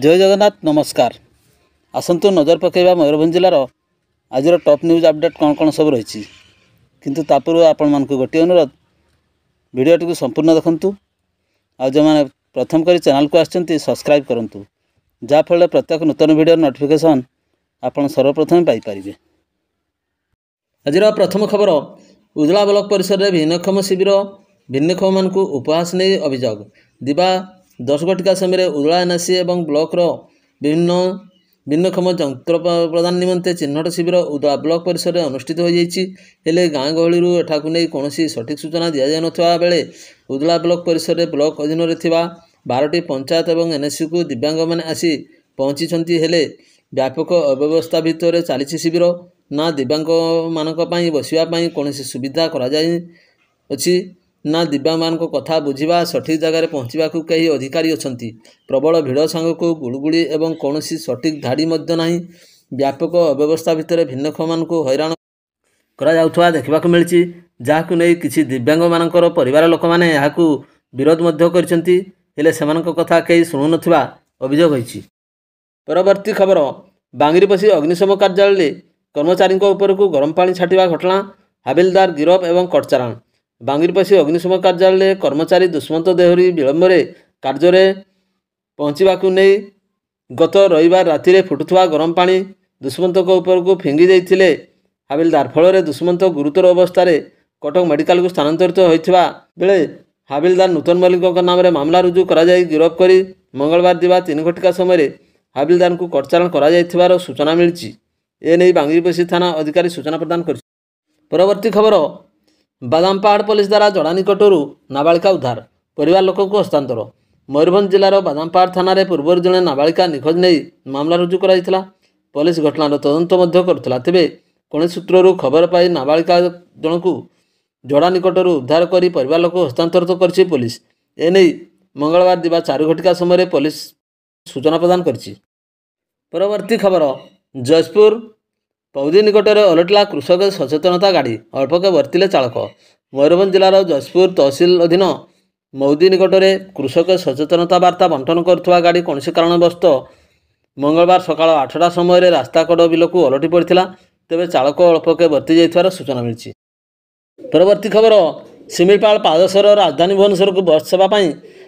जय जगन्नाथ नमस्कार। आसतु नजर पकेबा मयूरभंज जिलार आज टॉप न्यूज अपडेट कौन कौन सब रही किंतु तापूर्व आपण मानक गोटे अनुरोध वीडियोटी को संपूर्ण देखंतु आ जो मैंने प्रथम करी चैनल को आछंती सब्सक्राइब करंतु जाफल प्रत्येक नूतन वीडियो नोटिफिकेशन आपण सर्वप्रथम पाई परिबे। आज प्रथम खबर उजला ब्लॉक परिसर में भिन्नक्षम शिविर भिन्नक्षम मान उपहास नहीं अभियोग दिवा 10 घटिका समय उजला एनएससी और ब्लॉक विभिन्न भिन्नक्षम यंत्र प्रदान निमंते चिन्हट शिविर उजला ब्लॉक परिसर में अनुष्ठित हो जाए गाँ गहली एठाकू नहीं कौन सठिक सूचना दि जा बेले उजला ब्लॉक परिसर में ब्लॉक अधीन 12टी पंचायत और एनएससी को दिव्यांग मैंने आसी पहुँची हेले व्यापक अव्यवस्था भितर चली शिविर ना दिव्यांग मानक बसवाई कौन सुविधा अच्छी ना दिव्यांग मान कथा बुझा सठिक जगार पहुँचा कई अधिकारी अच्छा प्रबल भिड़ सांग को गुड़गुड़ी और कौन सठिक धाड़ी ना व्यापक अव्यवस्था भितर भिन्नक्षम मान हैरान करा देखा मिली जहाँ नहीं किसी दिव्यांग मानकर परिवार लोक मैंने विरोध कर कथा कई शुणु ना अभियोग होती। परवर्ती खबर बांगिरीपशी अग्निशम कार्यालय कर्मचारी को गरम पानी छाटिवा घटना हाबिलदार गिरफ एवं कटचारण। बांगिरीपशी अग्निशम कार्यालय कर्मचारी दुष्मंत देहरी विलंब कार्य पहुँचा नहीं गत रविवार राति फुटुवा गरम पानी दुष्मंत को फिंगी देते हाबिलदार फल दुष्मंत गुरुतर अवस्था कटक मेडिकल को स्थानांतरित होता बेले हाबिलदार नूतन मल्लिक नाम मामला रुजु कर गिरफ कर मंगलवार दिवा 3 घटिका समय हाबिलदार को कटचारण कर सूचना मिली। एने बांगिरीपशी थाना अधिकारी सूचना प्रदान कर। परवर्ती खबर बादामपाड़ पुलिस द्वारा जड़ा निकटू नाबालिका उद्धार परिवार लोक को हस्तांतर। मयूरभंज जिलार बादामपाड़ थाना पूर्व जड़े नाबालिका निखोज नहीं मामला रुजु कर पुलिस घटनार तदंत करुला तेबे कौन सूत्रु खबर पाई नाबालिका जनकू जड़ा निकटू उद्धार कर परिवार लोक हस्तांतरित कर पुलिस। एने मंगलवार दिवा 4 घटिका समय पुलिस सूचना प्रदान कर। परवर्ती खबर जयपुर पौदी निकटर ओलटला कृषक सचेतनता गाड़ी अल्पके वर्तिले चालक। मयूरभंज जिलार जयपुर तहसिल अधीन मौदी निकटर कृषक सचेतनता वार्ता बंटन करुवा गाड़ी कौन कारणवश मंगलवार सकाल 8टा समय रास्ता कड़ बिल को ओलटि पड़ा तेज चालक अल्पके वर्ति जाइथिबार सूचना मिली। परवर्ती खबर शिमिलपाल पादसर राजधानी भुवनेश्वर को बस सेवा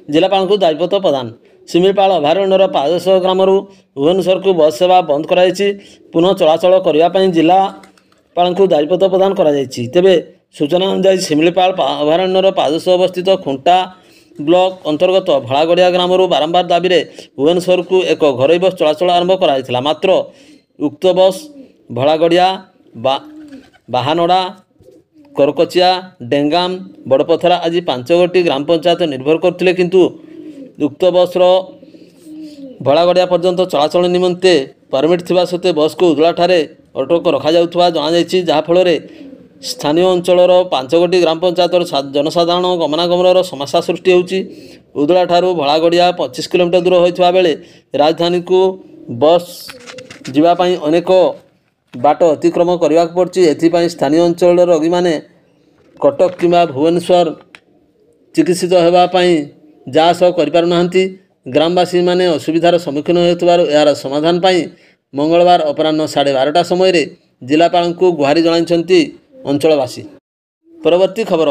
जिलापाल को दायित्व प्रदान। शिमिलपाल अभयारण्यर पादसर ग्राम भुवनेश्वर को बस सेवा बंद कराई पुनः चलाचल करने जिलापाल को दायित्व प्रदान कराई। तेबे सूचना अनुसार शिमिलपाल अभयारण्यर पादसर अवस्थित खुंटा ब्लॉक अंतर्गत भाड़ागड़िया ग्राम बारंबार दाबी भुवनेश्वर को एक घरोई बस चलाचल आरंभ कराइथिला मात्र उक्त बस भाड़ागड़िया बाहानड़ा करकचिया डेंगाम बड़पथरा आज 5 गोटी ग्राम पंचायत निर्भर करते किंतु उक्त बस भाड़ागड़िया पर्यंत चलाचल निमंते परमिट थिबा सत्वे बस को उजला ठारे अटक रखा जाउथवा जना जायछि जहाँफल स्थानीय अंचल 5 गोटी ग्राम पंचायत जनसाधारण गमनागमन समस्या सृष्टि होउछि। उदला ठारू भाड़ागड़िया 25 किलोमीटर दूर होइथवा बेले राजधानी को बस जीवापाई अनेक बाट अतिक्रम करने पड़ती। एथिपाई स्थानीय अंचल रोगी मैंने कटक किंबा भुवनेश्वर चिकित्सित होगापाई जा सह करना ग्रामवासी माने असुविधार सम्मुखीन होतबार यार समाधान पाई मंगलवार अपराह्न 12:30 समय जिलापाल को गुहारी जणाइछन्ति अंचलवासी। परवर्ती खबर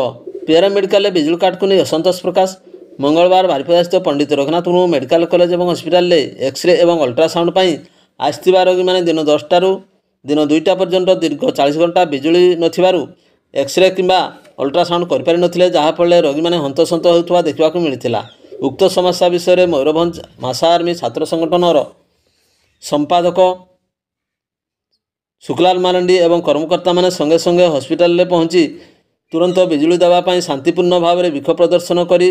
पेरा मेडिकल बिजुली काट को नहीं असंतोष प्रकाश। मंगलवार बारिपदा स्थित पंडित रघुनाथ मुर्मू मेडिकल कॉलेज और हस्पिटाल एक्सरे और अल्ट्रासाउंड पर आसथिबा रोगी मैंने दिन 10टारू दिन 2टा पर्यंत दीर्घ 40 घंटा बिजुली नथिबारु एक्सरे किंबा अल्ट्रासाउंड करिपारि नथिले जहाँफल रोगी मैंने हंतसंत होता देखा मिलता। उक्त समस्या विषय में मयूरभंज मासा आर्मी छात्र संगठनर संपादक शुक्लाल मारंडी एवं कर्मकर्ता माने संगे संगे हस्पिटाल में पहुंची तुरंत बिजुली देवाई शांतिपूर्ण भाव में विक्षोभ प्रदर्शन कर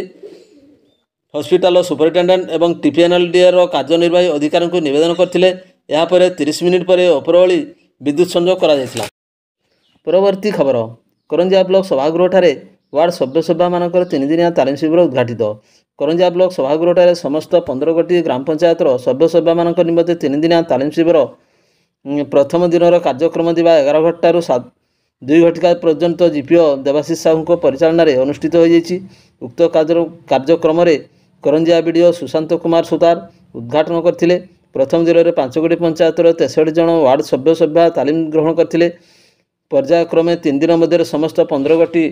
हस्पिटाल सुपरिटेडेंट एवं टीपीएनएलडीए कार्यनिर्वाही अधिकारी को निवेदन करते। यापर 30 मिनिट पर उपरओली विद्युत संजोग करा। परवर्ती खबर करंजिया ब्लॉक सभागृह ठारे वार्ड सभ्य सभा मानकर 3 दिनिया तालीम शिविर उद्घाटित। करंजिया ब्लॉक सभागृह ठारे समस्त 15 गोटी ग्राम पंचायत सभ्य सभा मान निमंते 3 दिनिया तालीम शिविर प्रथम दिन कार्यक्रम दिवा 11 घंटारू 2 घटिका पर्यंत जीपीओ देवाशीष साहू परिचालन अनुष्ठित हो जाइछि। उक्त कार्यक्रम करंजिया बीडीओ सुशांत कुमार सुतार उद्घाटन करथिले। प्रथम दिन में 5 पंचायतर 63 जन वार्ड सभ्य सभ्या तालीम ग्रहण करथिले। पर्यायक्रमे 3 दिन मध्य समस्त 15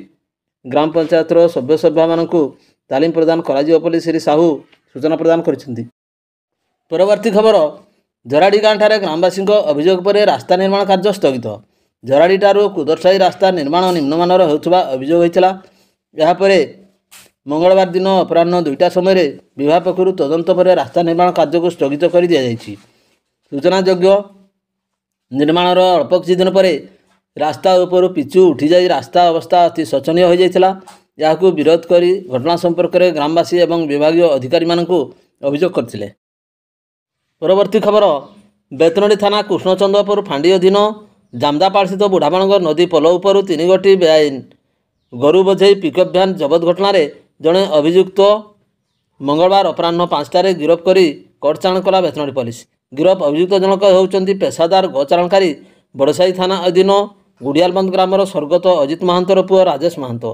ग्राम पंचायतर सभ्य सभ्या मानकु तालीम प्रदान करा बोली श्री साहू सूचना प्रदान करिसेंती। परवर्ती खबर, जराड़ी गाँव ठारे ग्रामवासी अभियोग पर रास्ता निर्माण कार्य स्थगित। जराड़ी ठारू कुदरसाई रास्ता निर्माण निम्नमानर होउथबा अभियोग होइतिला। यापर मंगलवार दिन अपराह्न 2टा समय विभाग पक्षर तदंत पर रास्ता निर्माण कार्य को स्थगित कर दि जाइछि। सूचनायोग्य, निर्माणर अल्प किछि दिन पर रास्ता ऊपर पिचु उठी जाई रास्ता अवस्था अति शोचनीय हो जाइतिला। याकू विरोध करी घटना संपर्क में ग्रामवासी एवं विभागीय अधिकारी मानकु अभियोग करथिले। परवर्ती खबर, बेतनडी थाना कृष्णचंद्रपुर फांडी अधीन जामदापाड़ स्थित बुढ़ाबाणगर नदी पोल उपरू 3 गोटी बेआईन गरु बोझे पिकअप भ्यान जबत घटना जड़े अभियुक्त मंगलवार अपराह्न 5टारे गिरफ कर कोर्ट चालाण कला बेतनडी पुलिस। गिरफ अभियुक्त जनक होउचंती पेशादार गोचालाणकारी बड़साई थाना अधीन गुड़ियालबंद ग्रामर स्वर्गत अजित महांतर पुओ राजेश महांत।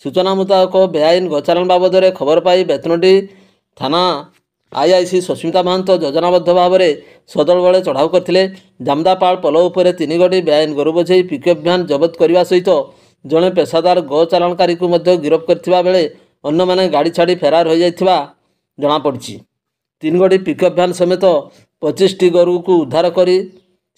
सूचना मुताबक बेआईन गोचालाण बाबद खबर पाई बेतनडी थाना आईआईसी सस्मिता महांत योजनाबद्ध भाव में सदल बले चढ़ाऊ करथिले। जामदापाड़ पोल उपर 3 गोटी बेआईन गरु बोझे पिकअप भ्यान जबत करने सहित जड़े पेशादार गोचालाणकारी को मध्य गिरफ करथिबा बेले अन्य माने गाड़ी छाड़ी फेरार हो जाइथिबा जणा पड़छि। 3 गोटी पिकअप भ्यान समेत 25टी गरु को उद्धार करी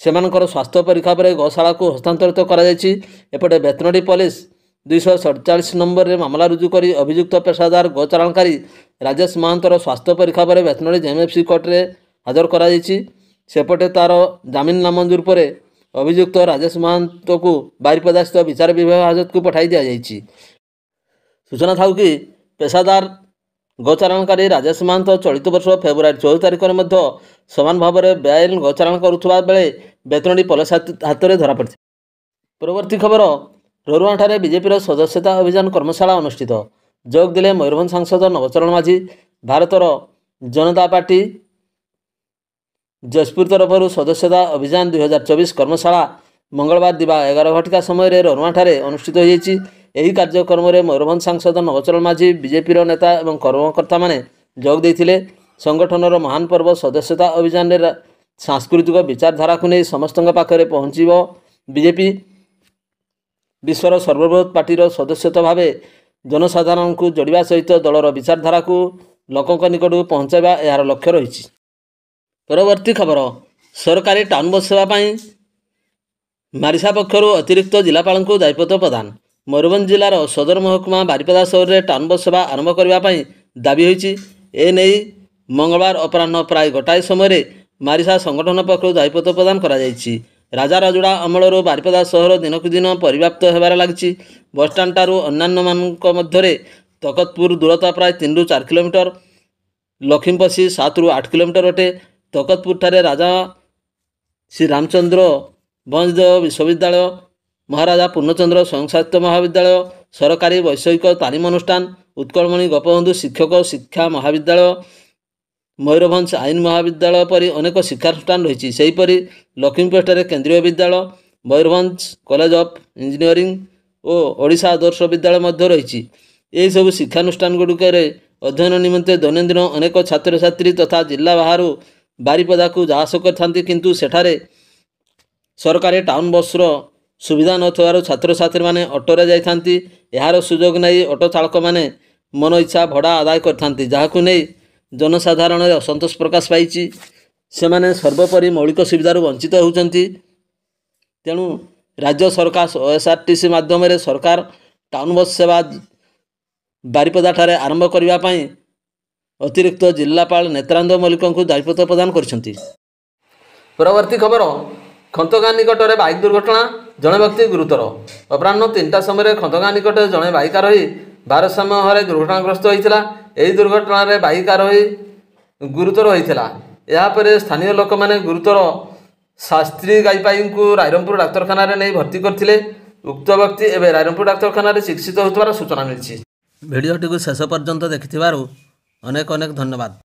सेमानकर स्वास्थ्य परीक्षा पर गौशाला को हस्तांतरित करा जायछि। एपटे बेतनडी पुलिस 247 नंबर रे मामला रुजु करी अभियुक्त पेशादार गोचालाणकारी राजेश महांतर स्वास्थ्य परीक्षा पर बेतनडी जेएमएफसी कोर्ट रे हाजर करा जायछि। सेपटे तार जामिन नामंजूर पर अभियुक्त राजेश महांत को बारिपदा स्थित विचार विभाग हाजत को पठाई दिया जायछि। सूचना था कि पेशादार गोचालाणकारी राजेश महांत चलित वर्ष फेब्रुआरी 14 तारिख में समान भाव में बेआईन गोचालाण करुवा बेले बेतनडी पुलिस हाथ में धरा पड़ी। परवर्ती खबर, रोरुआठारे बीजेपी सदस्यता अभियान कर्मशाला अनुष्ठित। जोग दिले मयूरभंज सांसद नवचरण माझी। भारतर जनता पार्टी जसपुर तरफ सदस्यता अभियान 2024 कर्मशाला मंगलवार दिवा 11 घटिका समय रोरुआठारे अनुष्ठित होइछि। एही कार्यक्रम में मयूरभंज सांसद नवचरण माझी, बीजेपी नेता और कर्मकर्ता माने जोग देइथिले। संगठनर महान पर्व सदस्यता अभियान रे सांस्कृतिक विचारधारा को नहीं समस्त पाखरे पहुँचब। बीजेपी विश्वर सर्वबृहत पार्टीर सदस्यता भाव जनसाधारण को जोड़वा सहित दलर विचारधारा को लोकों निकट को पहुँचाइबा यार लक्ष्य रही। परवर्ती खबर, सरकारी टाउन बस सेवा मारिसा पक्षर अतिरिक्त जिलापाल को दायित्व प्रदान। मयूरभंज जिलार सदर महकुमा बारिपदा सहर में टाउन बस सेवा आरंभ करने दाबी होइछि। एने मंगलवार अपराह्न प्राय गोटाए समय मारिसा संगठन पक्षर दायित्व प्रदान करा जायछि। राजा राजुड़ा अमलर बारिपदा सहर दिनकु दिन परिव्याप्त होबार लागिछि। बसस्टाण्ड ठारू अन्यान्य मानक मध्य तकतपुर दूरता प्राय 3 ରୁ 4 किलोमीटर, लखीमपसी 7 ରୁ 8 किलोमीटर अटे। तकतपुर ठारे राजा श्री रामचंद्र वंशदेव विश्वविद्यालय, महाराजा पूर्णचंद्र स्वयं साहित्य महाविद्यालय, सरकारी वैषयिक तालीम अनुष्ठान, उत्कलमणि गोपबंधु शिक्षक शिक्षा महाविद्यालय, मयूरभंज आईन महाविद्यालय परी अनेक शिक्षानुष्ठान रही। सेहीपरि लक्ष्मीपेट केंद्रीय विद्यालय, मयूरभंज कॉलेज ऑफ इंजीनियरिंग और ओडिशा आदर्श विद्यालय मध्य रही। यही सब शिक्षानुष्ठान गुड़िक अध्ययन निमंते दैनंदिन अनेक छात्र छात्री तथा जिला बाहर बारिपदा को जाआस करथांती, किंतु सेठारे सरकारी टाउन बसर सुविधा न थार छात्र छात्री माने ऑटोरे जाइथांती। यार सुजोग नहीं ऑटो चालक माने मन इच्छा भड़ा आदाय करथांती, जहाकु नहीं जनसाधारण असंतोष प्रकाश पाई। सेमाने सर्वोपरि मौलिक सुविधार वंचित होउचंती। तेणु राज्य सरकार ओएसआरटीसी माध्यम सरकार टाउन बस सेवा बारिपदा ठारे आरंभ करने पाई अतिरिक्त जिलापाल नेत्रानंद मल्लिक को दायित्व प्रदान करछंती। परवर्ती खबर, खंतगाँ निकट में बाइक दुर्घटना, जड़े व्यक्ति गुरुतर। अपराह्न 3टा समय खंतगाँ निकट जड़े बाइक आरोही भारसाम्य दुर्घटनाग्रस्त होता। यही दुर्घटना रे बाइक आरोही गुरुतर होता। यापर स्थानीय लोक मैंने गुरुतर शास्त्री गाईपाई को रायरंगपुर डाक्तखाना नहीं भर्ती करथिले। उक्त व्यक्ति एवं रायरंगपुर डाक्तखाना चिकित्सित होतार सूचना मिली। भिडियोटी को शेष पर्यंत देखिथिबारु अनेक अनेक धन्यवाद।